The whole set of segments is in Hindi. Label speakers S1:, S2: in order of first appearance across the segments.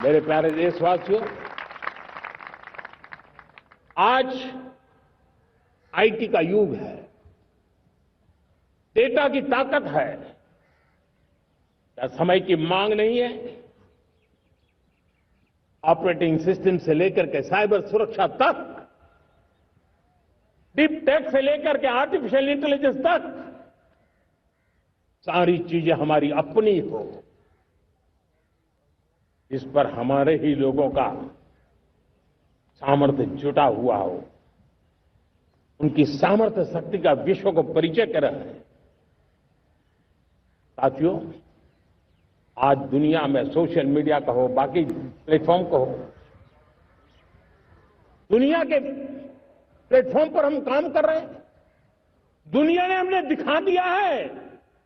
S1: मेरे प्यारे देशवासियों, आज आईटी का युग है, डेटा की ताकत है। क्या समय की मांग नहीं है? ऑपरेटिंग सिस्टम से लेकर के साइबर सुरक्षा तक, डीप टेक से लेकर के आर्टिफिशियल इंटेलिजेंस तक, सारी चीजें हमारी अपनी हो, इस पर हमारे ही लोगों का सामर्थ्य जुटा हुआ हो, उनकी सामर्थ्य शक्ति का विश्व को परिचय कराए। साथियों, आज दुनिया में सोशल मीडिया कहो, बाकी प्लेटफॉर्म कहो, दुनिया के प्लेटफॉर्म पर हम काम कर रहे हैं। दुनिया ने हमने दिखा दिया है,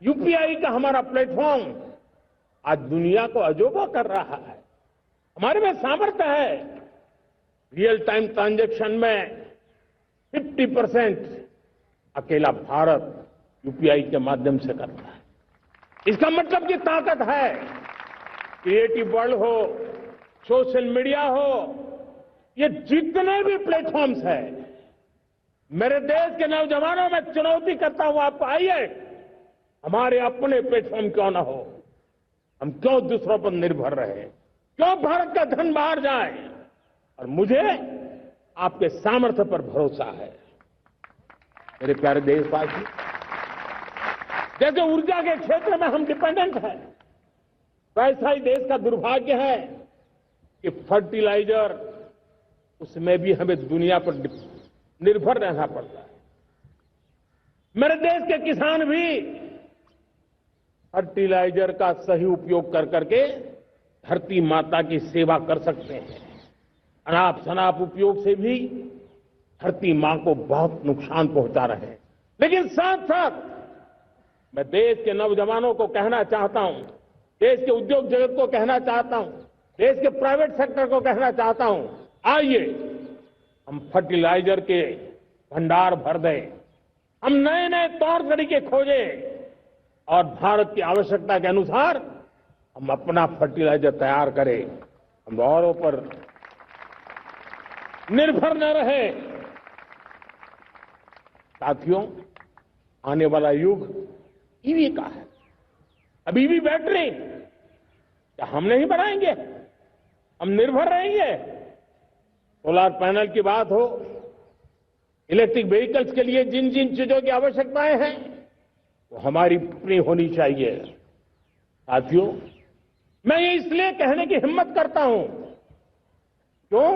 S1: यूपीआई का हमारा प्लेटफॉर्म आज दुनिया को अजोबा कर रहा है। हमारे में सामर्थ्य है। रियल टाइम ट्रांजैक्शन में 50% अकेला भारत यूपीआई के माध्यम से करता है। इसका मतलब की ताकत है। क्रिएटिव वर्ल्ड हो, सोशल मीडिया हो, ये जितने भी प्लेटफॉर्म्स हैं, मेरे देश के नौजवानों में चुनौती करता हूं आपको, आइए हमारे अपने प्लेटफॉर्म क्यों ना हो, हम क्यों दूसरों पर निर्भर रहे, क्यों भारत का धन बाहर जाए। और मुझे आपके सामर्थ्य पर भरोसा है। मेरे प्यारे देशवासी, जैसे ऊर्जा के क्षेत्र में हम डिपेंडेंट हैं, वैसा ही देश का दुर्भाग्य है कि फर्टिलाइजर, उसमें भी हमें दुनिया पर निर्भर रहना पड़ता है। मेरे देश के किसान भी फर्टिलाइजर का सही उपयोग कर करके धरती माता की सेवा कर सकते हैं। अनाप शनाप उपयोग से भी धरती मां को बहुत नुकसान पहुंचा रहे हैं। लेकिन साथ साथ मैं देश के नौजवानों को कहना चाहता हूं, देश के उद्योग जगत को कहना चाहता हूं, देश के प्राइवेट सेक्टर को कहना चाहता हूं, आइए हम फर्टिलाइजर के भंडार भर दें, हम नए नए तौर तरीके खोजें और भारत की आवश्यकता के अनुसार हम अपना फर्टिलाइजर तैयार करें। हम औरों पर निर्भर न रहे। साथियों, आने वाला युग ईवी का है। अब ईवी बैटरी क्या हम नहीं बनाएंगे? हम निर्भर रहेंगे? सोलर पैनल की बात हो, इलेक्ट्रिक व्हीकल्स के लिए जिन जिन चीजों की आवश्यकताएं हैं वो हमारी अपनी होनी चाहिए। साथियों, मैं ये इसलिए कहने की हिम्मत करता हूं, क्यों?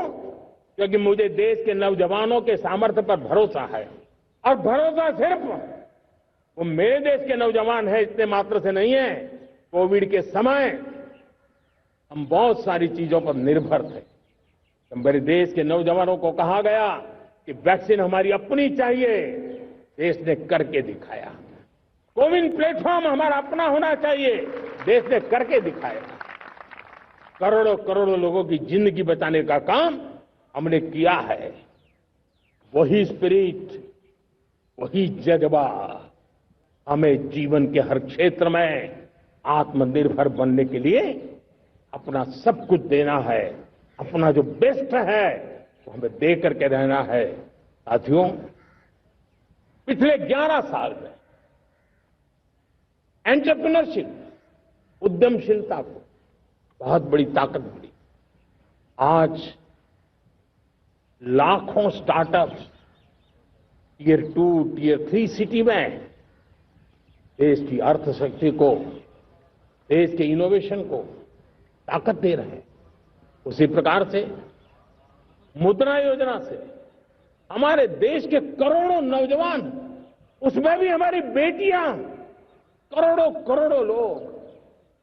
S1: क्योंकि मुझे देश के नौजवानों के सामर्थ्य पर भरोसा है। और भरोसा सिर्फ वो मेरे देश के नौजवान है इतने मात्र से नहीं है। कोविड के समय हम बहुत सारी चीजों पर निर्भर थे। तो मेरे देश के नौजवानों को कहा गया कि वैक्सीन हमारी अपनी चाहिए, देश ने करके दिखाया। कोविन प्लेटफॉर्म हमारा अपना होना चाहिए, देश ने करके दिखाया। करोड़ों करोड़ों लोगों की जिंदगी बचाने का काम हमने किया है। वही स्पिरिट, वही जज्बा हमें जीवन के हर क्षेत्र में आत्मनिर्भर बनने के लिए अपना सब कुछ देना है। अपना जो बेस्ट है वो हमें दे करके रहना है। साथियों, पिछले 11 साल में एंटरप्रेन्योरशिप, उद्यमशीलता को बहुत बड़ी ताकत मिली। आज लाखों स्टार्टअप्स टियर 2, टियर 3 सिटी में देश की अर्थशक्ति को, देश के इनोवेशन को ताकत दे रहे हैं। उसी प्रकार से मुद्रा योजना से हमारे देश के करोड़ों नौजवान, उसमें भी हमारी बेटियां, करोड़ों करोड़ों लोग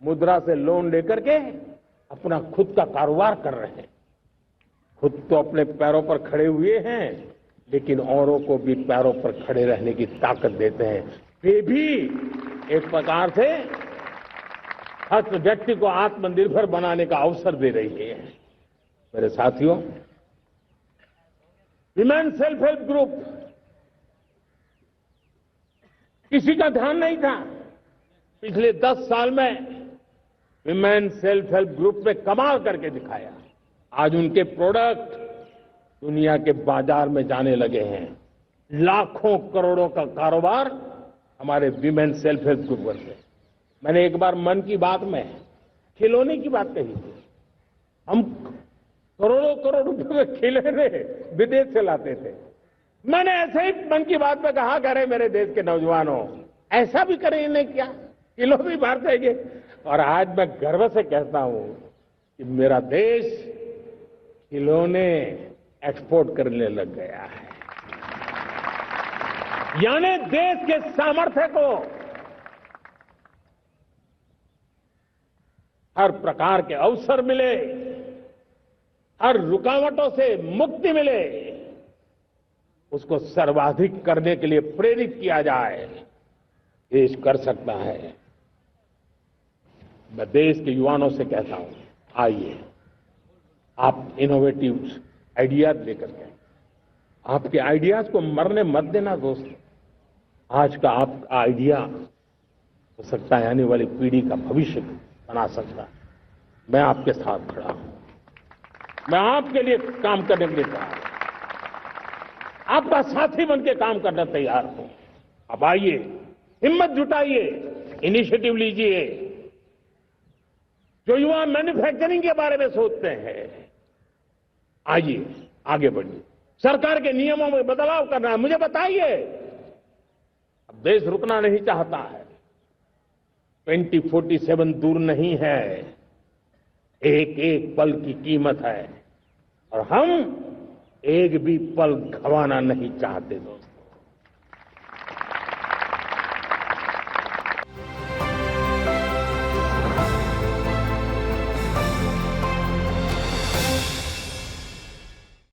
S1: मुद्रा से लोन लेकर के अपना खुद का कारोबार कर रहे हैं। खुद तो अपने पैरों पर खड़े हुए हैं, लेकिन औरों को भी पैरों पर खड़े रहने की ताकत देते हैं। वे भी एक प्रकार से हर व्यक्ति को आत्मनिर्भर बनाने का अवसर दे रही है। मेरे साथियों, विमेन सेल्फ हेल्प ग्रुप किसी का ध्यान नहीं था। पिछले 10 साल में विमेन सेल्फ हेल्प ग्रुप में कमाल करके दिखाया। आज उनके प्रोडक्ट दुनिया के बाजार में जाने लगे हैं। लाखों करोड़ों का कारोबार हमारे विमेन सेल्फ हेल्प ग्रुप से। मैंने एक बार मन की बात में खिलौने की बात कही थी। हम करोड़ों करोड़ रुपए में खिलौने विदेश से लाते थे। मैंने ऐसे ही मन की बात में कहा, करे मेरे देश के नौजवानों, ऐसा भी करें इन्हें क्या, किलो भी बाहर देंगे। और आज मैं गर्व से कहता हूं कि मेरा देश खिलौने एक्सपोर्ट करने लग गया है। यानी देश के सामर्थ्य को हर प्रकार के अवसर मिले, हर रुकावटों से मुक्ति मिले, उसको सर्वाधिक करने के लिए प्रेरित किया जाए। देश कर सकता है। मैं देश के युवाओं से कहता हूं, आइए आप इनोवेटिव आइडियाज लेकर के, आपके आइडियाज को मरने मत देना दोस्त। आज का आपका आइडिया हो सकता है आने वाली पीढ़ी का भविष्य बना सकता है। मैं आपके साथ खड़ा हूं, मैं आपके लिए काम करने के लिए तैयार हूं, आपका साथी बन के काम करना तैयार हूं। अब आइए, हिम्मत जुटाइए, इनिशिएटिव लीजिए। जो युवा मैन्युफैक्चरिंग के बारे में सोचते हैं, आइए आगे बढ़िए। सरकार के नियमों में बदलाव करना है, मुझे बताइए। अब देश रुकना नहीं चाहता है। 2047 दूर नहीं है। एक एक पल की कीमत है और हम एक भी पल गंवाना नहीं चाहते दोस्तों।